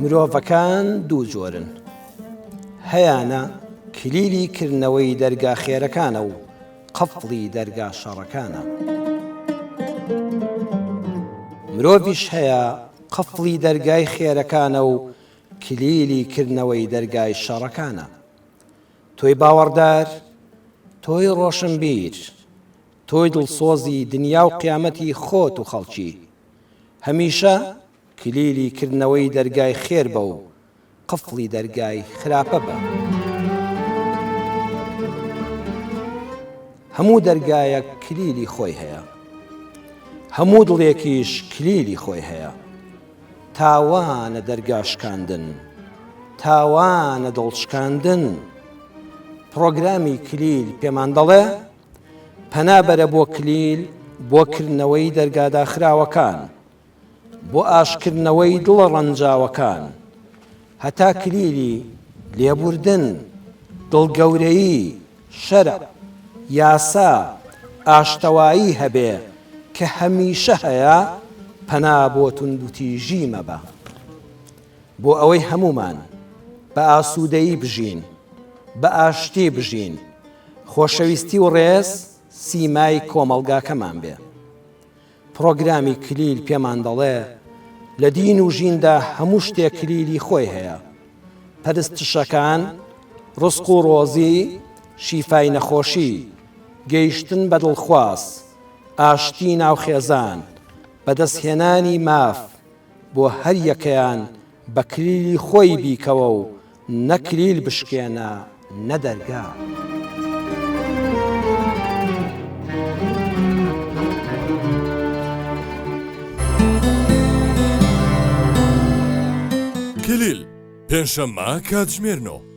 مرۆڤەکان دوو جۆرن، هەیانە کلیلی کردنەوەی دەرگا خێرەکانە و قەفڵی دەرگا شەڕەکانە. مرۆڤیش هەیە قەفڵی دەرگای خێرەکانە و کلیلی کردنەوەی دەرگای شەڕەکانە. تۆی باوەڕدار، تۆی ڕۆشنبیر، تۆی دڵسۆزی دنیا و قیامەتی خۆت و خەڵکی، هەمیشە کلیلی کردنەوەی دەرگای خێر بە و قفڵی دەرگای خراپە بە. هەموو دەرگایەک کلیلی خۆی هەیە، هەموو دڵێکیش کلیلی خۆی هەیە. تاوانە دەرگاشکاندن، تاوانە دڵشکاندن. پرۆگرامی کلیل پێمان دەڵێ پەنابەرە بۆ کلیل بۆ کردنەوەی دەرگاداخراوەکان، بۆ ئاشکردنەوەی دڵە ڕەنجاوەکان، هەتا کلیلی لێبوردن، دڵگەورەیی، شەرع، یاسا، ئاشتەوایی هەبێ کە هەمیشە هەیە، پەنا بۆ توندوتیژی مەبە. بۆ ئەوەی هەمومان بە ئاسوودەیی بژین، بە ئاشتی بژین، خۆشەویستی و ڕێز سیمای کۆمەڵگاکەمان بێ. پرۆگرامی کلیل پێمان دەڵێ لە دین و ژیندا هەموو شتێک کلیلی خۆی هەیە. پەرستشەکان، ڕزق و ڕۆزی، شیفای نەخۆشی، گەیشتن بە دڵخواز، ئاشتی ناوخێزان، بەدەستهێنانی ماف، بۆ هەر یەکەیان بە کلیلی خۆی بیکەوە و نەکلیل بشکێنە نەدەرگا. کلیل پێنجشەممە کاتژمێر 9.